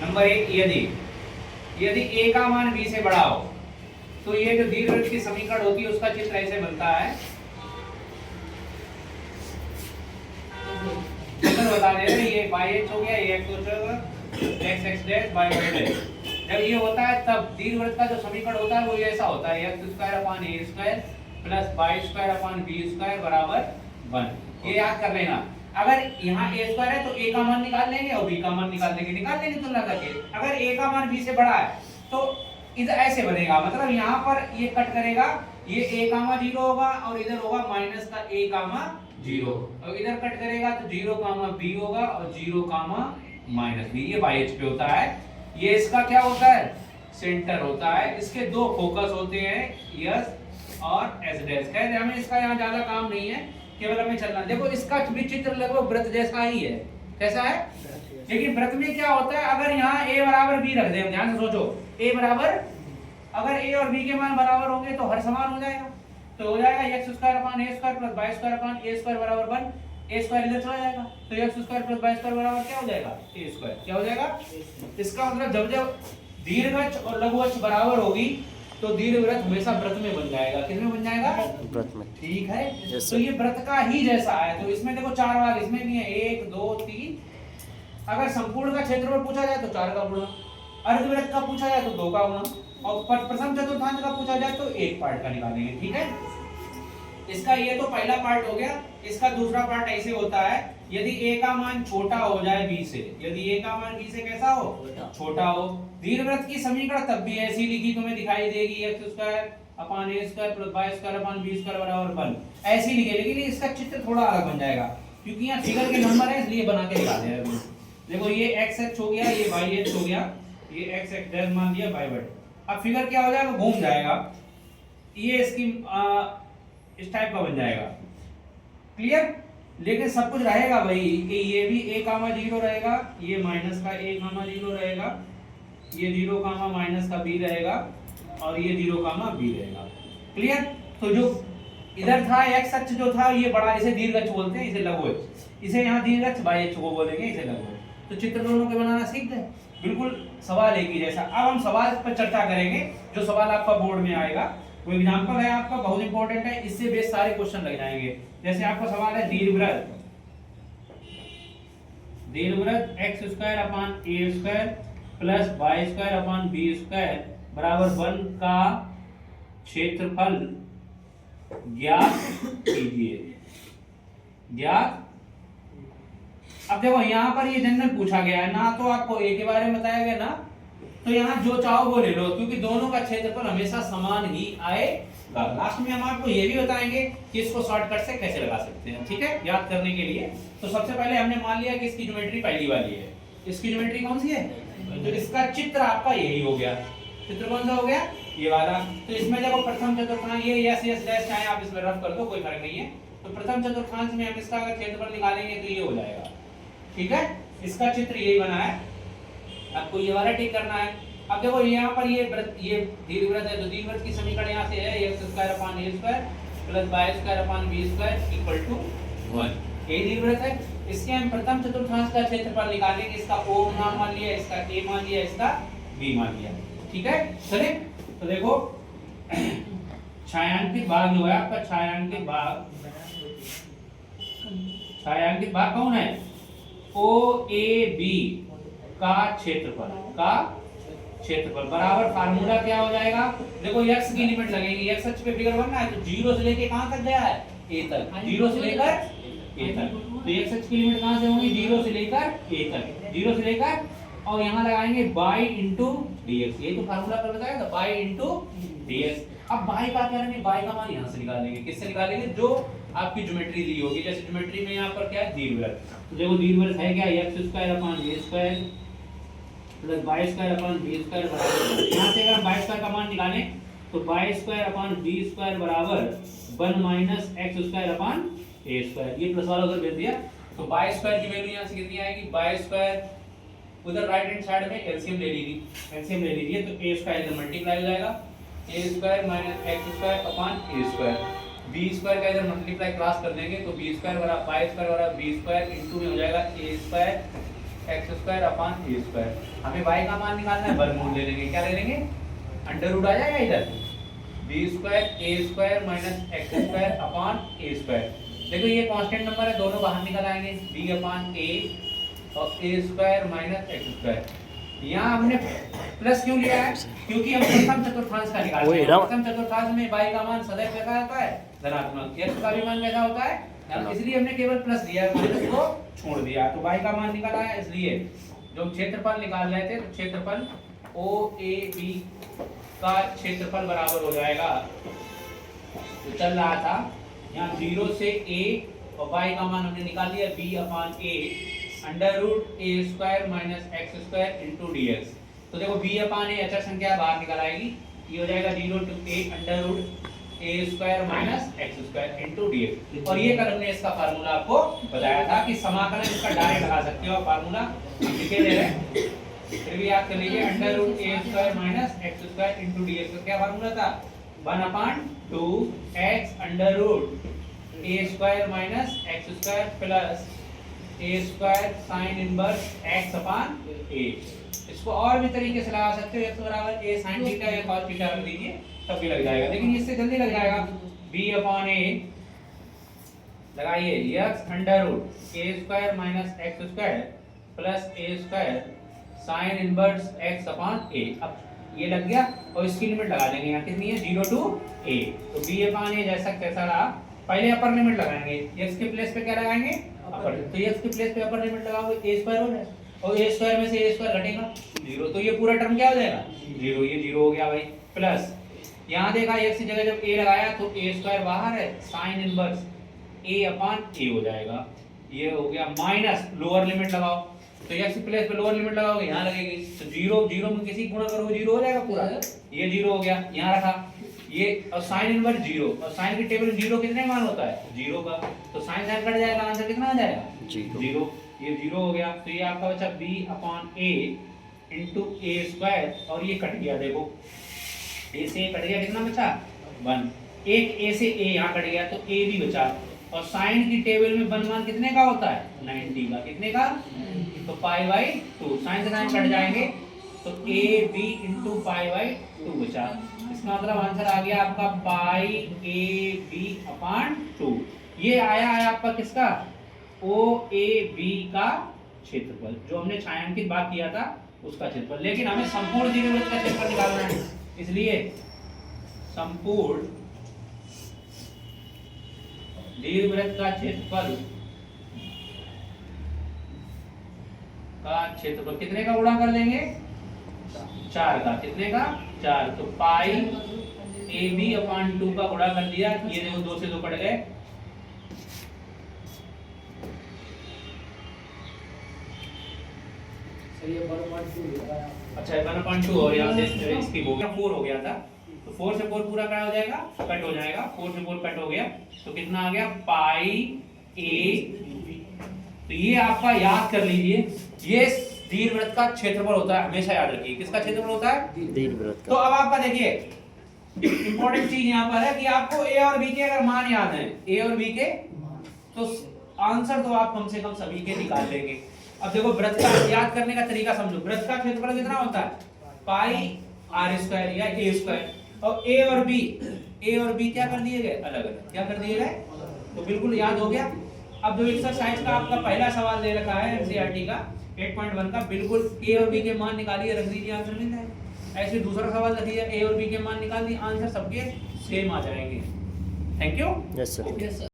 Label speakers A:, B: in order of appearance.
A: Number एक, यदि यदि a का मान b से बड़ा हो तो ये जो दीर्घवृत्त की समीकरण होती है उसका चित्र ऐसे बनता है। चित्र बता दे रहे, ये y हो गया, ये x हो जाएगा, x डैश y डैश। जब ये होता है तब दीर्घवृत्त का जो समीकरण होता है वो ऐसा होता है, x square upon a square plus y square upon b square बराबर 1। ये याद कर लेना। अगर यहाँ a स्क्वायर है तो a का मान निकाल लेंगे और b का मान निकाल लेंगे तुलना करके। अगर a का मान b से बड़ा है तो इधर ऐसे बनेगा, मतलब यहाँ पर ये कट करेगा, ये a कामा 0 होगा और इधर होगा माइनस का a कामा 0, और इधर कट करेगा तो 0 कामा b होगा और 0 कामा माइनस b। ये बाई एच पे होता है। ये इसका क्या होता है, सेंटर होता है। इसके दो फोकस होते हैं, यस और एस डैश। खैर हमें इसका यहाँ ज्यादा काम नहीं है, केवल हमें चलना। देखो इसका भी चित्र लगभग वृत्त जैसा ही है। कैसा है? लेकिन वृत्त में क्या होता है, अगर यहाँ a बराबर b रख दें, ध्यान से सोचो, a बराबर, अगर a और b के मान बराबर होंगे तो हर समान हो जाएगा। तो हो जाएगा x square upon a square plus y square upon a square बराबर 1। a स्क्वायर इधर चला जाएगा तो x square plus y square बराबर क्या हो जाएगा, a स्क्वायर। क्या हो जाएगा? इसका मतलब जब जब दीर्घवृत्त और लघुवृत्त बराबर होगी तो दीर्घवृत्त हमेशा वृत्त में बन जाएगा। किस में बन जाएगा?
B: वृत्त में।
A: ठीक है। तो ये वृत्त का ही जैसा है। तो इसमें देखो 4 भाग इसमें भी है, 1 2 3। अगर संपूर्ण का क्षेत्रफल पूछा जाए तो 4 का गुणा, अर्धवृत्त का पूछा जाए तो 2 का गुणा, और प्रथम चतुर्थांश का पूछा जाए तो 1 पार्ट का निकालेंगे। ठीक है। इसका ये तो पहला पार्ट हो गया। इसका दूसरा पार्ट ऐसे होता है, यदि a का मान छोटा हो जाए b से, यदि a का मान b से कैसा हो, छोटा हो, दीर्घवृत्त की समीकरण तब भी ऐसी लिखी तुम्हें दिखाई देगी, x square upon a square plus y square upon b square बराबर 1। ऐसी लिखे, लेकिन इसका चित्र थोड़ा अलग बन जाएगा क्योंकि यहाँ फिगर के नंबर है, इसलिए बना के दिखा दे रहे हैं। देखो ये x हो गया, ये y हो गया, ये x डैश मान दिया y वर्ड। अब फिगर क्या हो जाएगा, घूम जाएगा, ये इसकी इस टाइप का बन जाएगा। क्लियर? लेकिन सब कुछ रहेगा वही कि ये भी a कामा 0 रहेगा, ये माइनस का a कामा 0 रहेगा, ये 0 कामा माइनस का b रहेगा और ये 0 कामा b रहेगा। क्लियर? तो जो इधर था x अक्ष जो था ये बड़ा, इसे दीर्घअक्ष बोलते हैं, इसे लघुअक्ष। इसे यहाँ दीर्घअक्ष y अक्ष को बोलेंगे, इसे लघुअक्ष। तो चित्र दोनों के बनाना सीख गए, बिल्कुल सवाल एक ही जैसा। अब हम सवाल पर चर्चा करेंगे, जो सवाल आपका बोर्ड में आएगा वो एग्जांपल है आपका, बहुत इंपॉर्टेंट है, इससे बेस सारे क्वेश्चन लग जाएंगे। जैसे आपका सवाल है दीर्घवृत्त x square upon a square plus y square upon b square बराबर 1 का क्षेत्रफल ज्ञात कीजिए। ज्ञात। अब देखो यहाँ पर ये जनरल पूछा गया है ना, तो आपको a के बारे में बताया गया ना, तो यहाँ जो चाहो वो ले लो, क्योंकि दोनों का क्षेत्रफल हमेशा समान ही आएगा। लास्ट में हम आपको ये भी बताएंगे कि इसको शॉर्टकट से कैसे लगा सकते हैं। ठीक है, याद करने के लिए। तो सबसे पहले हमने मान लिया कि इसकी ज्योमेट्री पहली वाली है। इसकी ज्योमेट्री कौन सी है? तो इसका चित्र आपका यही हो गया। चित्र कौन सा हो गया? ये वाला। तो इसमें देखो प्रथम चतुर्थांश, ये यस यस डैश चाहे आप इसमें रफ कर दो, कोई फर्क नहीं है। तो प्रथम चतुर्थांश में हम इसका अगर क्षेत्रफल निकालेंगे तो ये हो जाएगा। ठीक है, इसका चित्र यही बना है, आपको ये वाला ठीक करना है। अब देखो यहाँ पर ये दीर्घवृत्त है, तो दीर्घवृत्त की समीकरण यहाँ से है x square upon a square plus y square upon b square equal to 1। ये दीर्घवृत्त है। इसके हम प्रथम चतुर्थांश का क्षेत्रफल निकालेंगे। इसका o नाम मान लिया, इसका a मान लिया, इसका b मान लिया। ठीक है, चलिए। तो देखो छायांकित भाग जो है आपका, छायांकित भाग कौन है? OAB का क्षेत्रफल बराबर फार्मूला क्या हो जाएगा? देखो x की लिमिट लगेगी, x अक्ष पे फिगर बनना है, तो 0 से लेके कहां तक गया है? a तक। 0 से लेकर a तक। तो x अक्ष की लिमिट कहां से होगी? 0 से लेकर a तक। 0 से लेकर, और यहां लगाएंगे y into dx। ये तो फार्मूला पर बताया था, y into dx। अब y का क्या करेंगे? y का मान यहां से निकालेंगे। किससे निकालेंगे? जो आपकी ज्योमेट्री दी होगी। जैसे ज्योमेट्री में यहाँ पर क्या है? दीर्घवृत्त। तो देखो दीर्घवृत्त है क्या? x square upon a square plus y square upon b square बराबर, यहाँ से अगर y स्क्वायर का मान निकालें तो y square upon b square बराबर 1 minus x square upon a square. ये प्लस वाला उधर भेज दिया, तो y स्क्वायर की वैल्यू यहाँ से कितनी आएगी? y स्क्वायर उधर राइट हैंड साइड में एलसीएम ले लीजिए, तो a स्क्वायर इधर मल्टीप्लाई हो जाएगा, a square minus x square upon a square. b square का इधर मल्टीप्लाई क्रॉस कर देंगे तो b स्क्वायर बराबर y स्क्वायर बराबर b स्क्वायर इनटू में हो जाएगा a square x square upon a square. हमें y का मान निकालना है, वर्गमूल ले लेंगे। क्या ले लेंगे? अंडर रूट आ जाएगा इधर, b square a square minus x square upon a square. देखो ये कांस्टेंट नंबर है, दोनों बाहर निकल आएंगे, बी अपॉन ए और ए स्क्वायर माइनस एक्स स्क्वायर। यहाँ हमने प्लस क्यों लिया है? क्योंकि हम प्रथम चतुर्थांश का निकालते हैं। प्रथम चतुर्थांश में y का मान सदैव कैसा होता है? धनात्मक। x का भी मान कैसा होता है? इसलिए हमने केवल प्लस लिया है, माइनस को छोड़ दिया। तो y का मान निकाला है, इसलिए जो क्षेत्रफल निकाल रहे थे, तो क्षेत्रफल OAB का क्षेत्रफल बराबर हो जाएगा, तो चल रहा था यहाँ 0 से a और y का मान हमने निकाल लिया b upon a under root a square minus x square into d x. तो देखो b अपॉन a अचर संख्या बाहर निकल आएगी, ये हो जाएगा 0 to a under root a square minus x square into d x. और ये कल हमने इसका फार्मूला आपको बताया था कि समाकलन इसका डायरेक्ट लगा सकते हो। फार्मूला लिखे दे रहे, फिर भी याद कर लीजिए, under root a square minus x square into d x का क्या फार्मूला था? 1/2 x under root a square minus x square plus a square sine inverse x upon a. इसको और भी तरीके से लगा सकते हो, x बराबर a sin थीटा या cos थीटा रख दीजिए, तब भी लग जाएगा, लेकिन इससे जल्दी लग जाएगा। b अपॉन a लगाइए, x under root a square minus x square plus a square sine inverse x upon a। अब ये लग गया और इसकी लिमिट लगा देंगे, यहाँ कितनी है? 0 to a। तो b अपॉन a जैसा कैसा रहा, पहले अपर लिमिट लगाएंगे, x के प्लेस पे क्या लगाएंगे? अपर। तो x के प्लेस पे अपर लिमिट लगाओगे, a स्क्वायर हो जाएगा और a स्क्वायर में से a स्क्वायर घटेगा 0, तो ये पूरा टर्म क्या हो जाएगा? 0। ये 0 हो गया भाई। प्लस यहाँ देखा x की जगह जब a लगाया तो a स्क्वायर बाहर है, sine inverse a upon a हो जाएगा, ये हो गया। माइनस लोअर लिमिट लगाओ, तो x की प्लेस पे लोअर लिमिट लगाओगे, यहाँ लगेगी, तो 0 में किसी गुणा करोगे 0 हो जाएगा पूरा, ये 0 हो गया, यहाँ रखा ये, और साइन इनवर्स 0, और साइन की टेबल 0 कितने मान होता है? 0 का, तो साइन साइन कट जाएगा, आंसर कितना आ जाएगा? 0। ये 0 हो गया, तो ये आपका बचा b upon a into A square, और ये कट गया, देखो a से a कट गया, कितना बचा? 1। एक a से a यहाँ कट गया, तो a भी बचा, और साइन की टेबल में 1 मान कितने का होता है? 90 का। कितने का? तो π/2, साइन से साइन कट जाएंगे, तो ab इंटू π/2 बचा। इसका मतलब आंसर आ गया आपका πab अपॉन 2। ये आया है आपका किसका? OAB का क्षेत्रफल, जो हमने छायांकित भाग किया था उसका क्षेत्रफल। लेकिन हमें संपूर्ण दीर्घवृत्त का क्षेत्रफल निकालना है, इसलिए संपूर्ण दीर्घवृत्त का क्षेत्रफल कितने का गुणा कर देंगे? 4 का। कितने का? 4। तो पाई AB अपॉन 2 का गुणा कर दिया, ये देखो 2 से 2 कट गए, अच्छा 1/2 और यहाँ से इसकी हो गया 4 हो गया था, तो 4 से 4 पूरा क्या हो जाएगा? कट हो जाएगा, 4 से 4 कट हो गया, तो कितना आ गया? πa। तो ये आपका याद कर लीजिए, ये दीर्घवृत्त का क्षेत्रफल होता है, हमेशा याद रखिए। किसका क्षेत्रफल होता है? दीर्घवृत्त का। तो अब आपका देखिए इंपॉर्टेंट चीज यहाँ पर है कि आपको a और b के अगर मान याद हैं, a और b के, तो आंसर तो आप कम से कम सभी के निकाल लेंगे। अब देखो वृत्त का याद करने का तरीका समझो। वृत्त का क्षेत्रफल कितना होता है? πr² या a², और a और b क्या कर दिए गए? अलग अलग। क्या कर दिए गए? तो बिल्कुल याद हो गया। अब जो एक्सरसाइज का आपका पहला सवाल दे रखा है एनसीईआरटी का 8.1 का, बिल्कुल a और b के मान निकालिए, रख दीजिए, आंसर मिल जाएगा। ऐसे दूसरा सवाल रखिए, a और b के मान निकाल दिए, आंसर सबके सेम आ जाएंगे। Thank you.
B: Yes sir.